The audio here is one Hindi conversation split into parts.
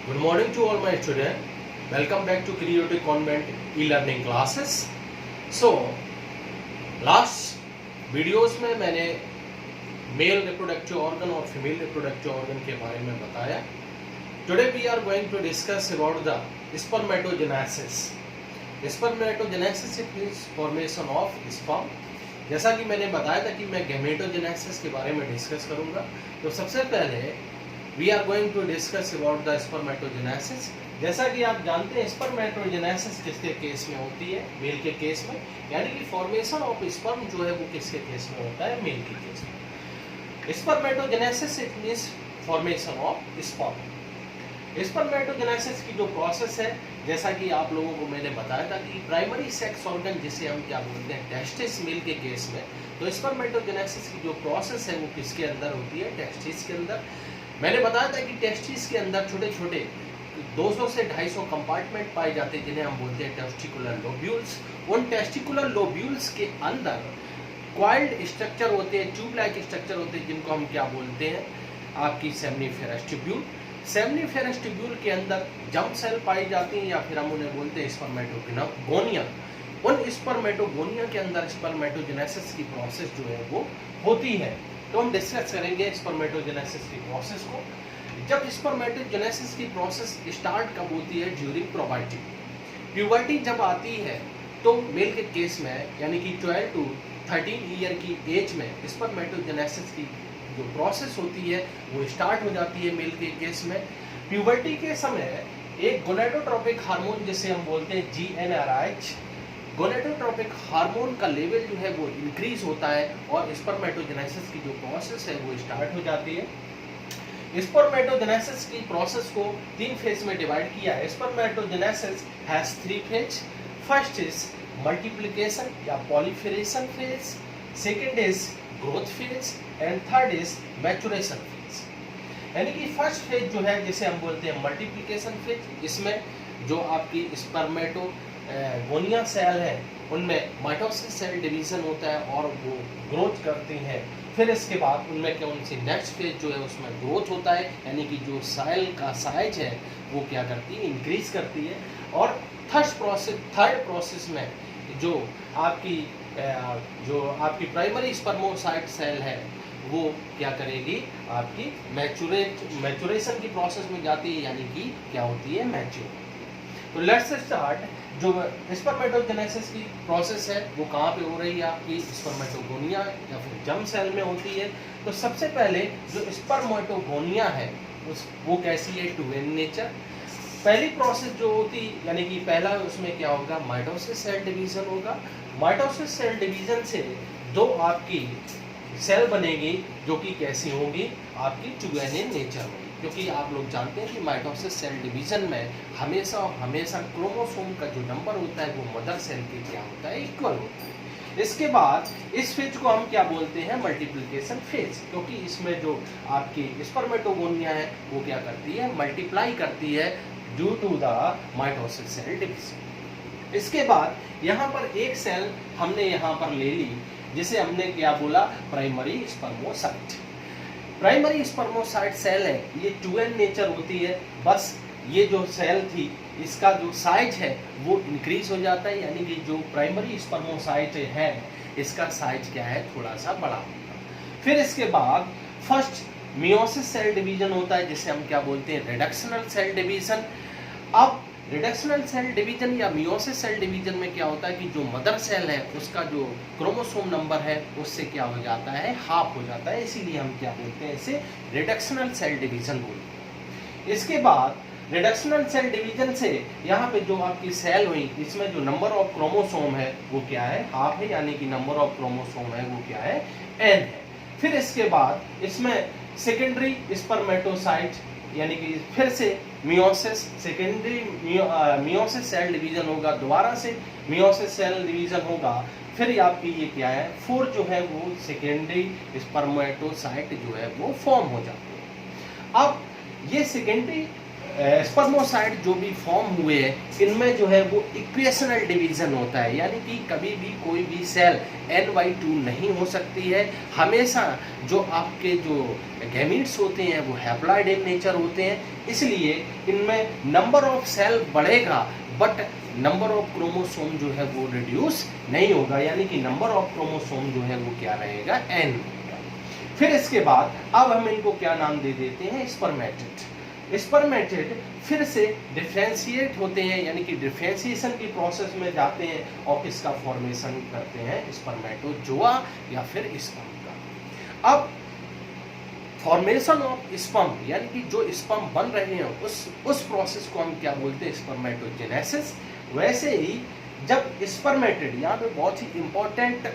Good morning to all my students. Welcome back to Creative Convent e-learning classes. So, last videos में मैंने मेल रिप्रोडक्टिव ऑर्गन और फीमेल रिप्रोडक्टिव ऑर्गन के बारे में बताया. Today we are going to discuss about the spermatogenesis. Spermatogenesis is formation of sperm. जैसा कि मैंने बताया था कि मैं गैमेटोजेनेसिस के बारे में डिस्कस करूंगा. तो सबसे पहले we are going to discuss about the spermatogenesis. जैसा कि आप जानते हैं स्पर्मेटोजेनेसिस किसके केस में होती है? मेल के केस में. यानी कि फॉर्मेशन ऑफ स्पर्म जो है वो किसके केस में होता है? मेल के केस में. Spermatogenesis it means formation of sperm. Spermatogenesis की जो प्रोसेस है, जैसा कि आप लोगों को मैंने बताया था कि प्राइमरी सेक्स ऑर्गन जिसे हम क्या बोलते हैं टेस्टिस मेल के केस में, तो स्पर्मेटोजेनेसिस की जो प्रोसेस है वो किसके अंदर होती है? टेस्टिस के अंदर. मैंने बताया था कि टेस्टिस के अंदर छोटे छोटे 200 से 250 कंपार्टमेंट पाए जाते हैं जिन्हें हम बोलते हैं टेस्टिकुलर लोब्यूल्स. उन टेस्टिकुलर लोब्यूल्स के अंदर क्वाइल्ड स्ट्रक्चर होते हैं, ट्यूब लाइक स्ट्रक्चर होते हैं जिनको हम क्या बोलते हैं? आपकी सेमनीफेरस ट्यूब्यूल. सेमनीफेरस ट्यूब्यूल के अंदर जर्म सेल पाई जाती हैं या फिर हम उन्हें बोलते हैं स्पर्मेटोगोनिया. उन स्पर्मेटोगोनिया के अंदर स्पर्मेटोजेनेसिस की प्रोसेस जो है वो होती है. तो हम डिस्कस करेंगे स्पर्मेटोजेनेसिस की प्रोसेस को. जब स्पर्मेटोजेनेसिस की प्रोसेस स्टार्ट कब होती है? During puberty. प्यूबर्टी जब आती है तो मेल के केस में यानी कि 12 to 13 ईयर की एज में स्पर्मेटोजेनेसिस की जो प्रोसेस होती है वो स्टार्ट हो जाती है मेल के केस में. प्यूबर्टी के समय एक गोनेडोट्रोपिक हार्मोन जिसे हम बोलते हैं GnRH, गोनेडोट्रोपिक हार्मोन का लेवल जो है वो इंक्रीज होता है और स्पर्मेटोजेनेसिस की जो प्रोसेस है वो स्टार्ट हो जाती है. स्पर्मेटोजेनेसिस की प्रोसेस को 3 फेज में डिवाइड किया है. Spermatogenesis has 3 phase. First is multiplication या proliferation phase, second is growth phase and third is maturation phase. यानी कि फर्स्ट फेज जो है जिसे हम बोलते हैं मल्टीप्लिकेशन फेज, इसमें जो आपकी स्पर्मेटोगोनिया सेल है उनमें माइटोसिस सेल डिवीजन होता है और वो ग्रोथ करती हैं. फिर इसके बाद उनमें कौन सी नेक्स्ट फेज जो है उसमें ग्रोथ होता है, यानी कि जो सेल का साइज है वो क्या करती है? इंक्रीज करती है. और थर्ड प्रोसेस में जो आपकी प्राइमरी स्पर्मोसाइट सेल है वो क्या करेगी? आपकी मैचुरेशन की प्रोसेस में जाती है, यानी कि क्या होती है? मैच्योर. तो लेट्स स्टार्ट. जो स्पर्मेटोजेनेसिस की प्रोसेस है वो कहाँ पे हो रही है? आपकी स्पर्मेटोगोनिया या फिर जर्म सेल में होती है. तो सबसे पहले जो स्पर्मेटोगोनिया है वो कैसी है? 2n nature. पहली प्रोसेस जो होती यानी कि पहला उसमें क्या होगा? माइटोसिस सेल डिवीजन होगा. माइटोसिस सेल डिवीजन से दो आपकी सेल बनेगी जो कि कैसी होंगी? आपकी 2n नेचर होगी. क्योंकि आप लोग जानते हैं कि माइटोसिस सेल डिवीजन में हमेशा क्रोमोसोम का जो नंबर होता है वो मदर सेल के क्या होता है? इक्वल होता है. इसके बाद इस फेज को हम क्या बोलते हैं? Multiplication phase. क्योंकि इसमें जो आपकी स्पर्मेटोगोनिया है वो क्या करती है? मल्टीप्लाई करती है due to the mitosis cell division. इसके बाद यहाँ पर एक सेल हमने यहाँ पर ले ली जिसे हमने क्या बोला? प्राइमरी स्पर्मोसाइट. प्राइमरी स्पर्मोसाइट सेल है ये 2n नेचर होती है. बस ये जो सेल थी इसका जो साइज है वो इंक्रीज हो जाता है, यानी कि जो प्राइमरी स्पर्मोसाइट है इसका साइज क्या है? थोड़ा सा बड़ा होगा. फिर इसके बाद फर्स्ट मियोसिस सेल डिवीजन होता है जिसे हम क्या बोलते हैं? Reductional cell division. अब रिडक्शनल सेल डिवीजन या मियोसिस सेल डिवीजन में क्या होता है कि जो मदर सेल है उसका जो क्रोमोसोम नंबर है उससे क्या हो जाता है? हाफ हो जाता है. इसीलिए हम क्या बोलते हैं? इसे रिडक्शनल सेल डिवीजन बोलते हैं. इसके बाद रिडक्शनल सेल डिवीजन से यहाँ पे जो आपकी सेल हुई इसमें जो नंबर ऑफ क्रोमोसोम है वो क्या है? हाफ है. यानी कि नंबर ऑफ क्रोमोसोम है वो क्या है? n है. फिर इसके बाद इसमें सेकेंडरी स्पर्मेटोसाइट यानी कि फिर से meiosis secondary meiosis cell division होगा. दोबारा से मियोसिस सेल डिवीजन होगा. फिर आपकी ये क्या है? 4 जो है वो सेकेंडरी स्पर्मेटोसाइट जो है वो फॉर्म हो जाते हैं. अब ये सेकेंडरी स्पर्मोसाइट जो भी फॉर्म हुए हैं इनमें जो है वो इक्वेशनल डिवीजन होता है, यानी कि कभी भी कोई भी सेल n/2 नहीं हो सकती है। हमेशा जो आपके जो गैमीट्स होते हैं वो हैप्लॉइड इन नेचर होते हैं, इसलिए इनमें नंबर ऑफ सेल बढ़ेगा बट नंबर ऑफ क्रोमोसोम जो है वो रिड्यूस नहीं होगा, यानी कि नंबर ऑफ क्रोमोसोम जो है वो क्या रहेगा, n। फिर इसके बाद अब हम इनको क्या नाम दे देते हैं, स्पर्मेटिड। स्पर्मेटिड फिर से डिफरेंशिएट होते हैं, यानी कि डिफरेंशिएशन की प्रोसेस में जाते हैं और किसका फॉर्मेशन करते हैं, स्पर्मेटोजोआ या फिर स्पर्म का। अब फॉर्मेशन ऑफ स्पर्म, यानी कि जो स्पर्म बन रहे हैं उस प्रोसेस को हम क्या बोलते हैं, स्पर्मेटोजेनेसिस। वैसे ही जब स्पर्मेटिड, यहाँ पे बहुत ही इंपॉर्टेंट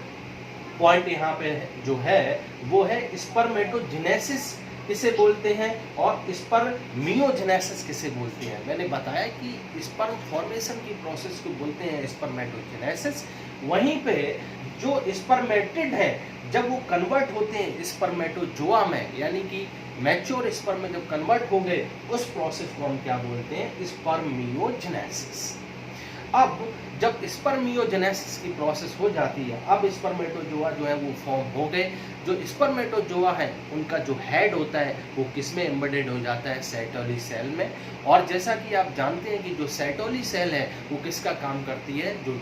पॉइंट यहाँ पे जो है वो है स्पर्मेटोजेनेसिस किसे बोलते हैं और स्पर्मियोजेनेसिस किसे बोलते हैं। मैंने बताया कि स्पर्म फॉर्मेशन की प्रोसेस को बोलते हैं स्पर्मेटोजेनेसिस। वहीं पे जो स्पर्मेटिड है जब वो कन्वर्ट होते हैं स्पर्मेटोजोआ में, यानी कि मैच्योर स्पर्म में जब कन्वर्ट हो गए उस प्रोसेस को हम क्या बोलते हैं, स्पर्मियोजेनेसिस। अब जब स्पर्मियोजेनेसिस की प्रोसेस हो जाती है, अब स्पर्मेटोजोआ जो है वो फॉर्म हो गए। जो स्पर्मेटोजोआ है उनका जो हेड होता है वो किसमें एम्बेडेड हो जाता है, सेटोली सेल में। और जैसा कि आप जानते हैं कि जो सेटोली सेल है वो किसका काम करती है, जो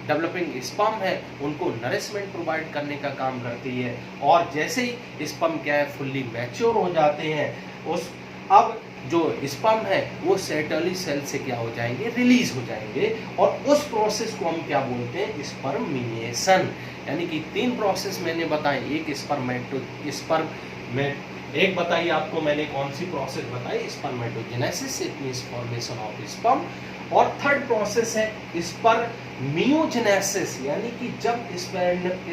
डेवलपिंग स्पर्म है उनको नरिशमेंट प्रोवाइड करने का काम करती है। और जैसे ही स्पर्म क्या है फुल्ली मैच्योर हो जाते हैं, उस अब जो स्पर्म है वो सेटोली सेल से क्या हो जाएंगे, रिलीज हो जाएंगे। और उस प्रोसेस को हम क्या बोलते हैं, स्पर्मिएशन। यानी कि 3 प्रोसेस मैंने बताए, एक स्पर्म में एक बताई आपको मैंने कौन सी प्रोसेस बताई, spermatogenesis, it means formation of sperm. और थर्ड प्रोसेस है स्पर्मियोजेनेसिस, यानी कि जब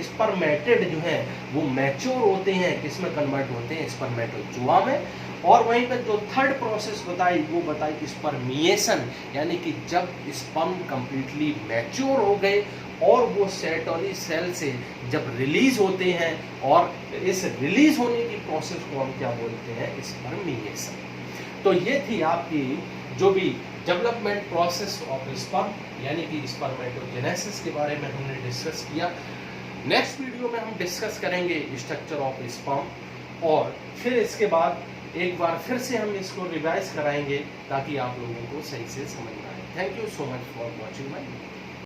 स्पर्मेटिड जो है वो मैच्योर होते हैं, किसमें कन्वर्ट होते हैं, स्पर्मेटोजोआ में। और वहीं पर जो थर्ड प्रोसेस बताई वो बताई स्पर्मिएशन, यानी कि जब स्पर्म कंप्लीटली मैच्योर हो गए और वो सेटोली सेल से जब रिलीज होते हैं, और इस रिलीज होने की प्रोसेस को हम क्या बोलते हैं, स्पर्मिएशन। तो ये थी आपकी जो भी डेवलपमेंट प्रोसेस ऑफ स्पर्म, यानी कि स्पर्मेटोजेनेसिस के बारे में हमने डिस्कस किया। नेक्स्ट वीडियो में हम डिस्कस करेंगे स्ट्रक्चर ऑफ स्पर्म, और फिर इसके बाद एक बार फिर से हम इसको रिवाइज कराएंगे ताकि आप लोगों को सही से समझ में आए। Thank you so much for watching my video.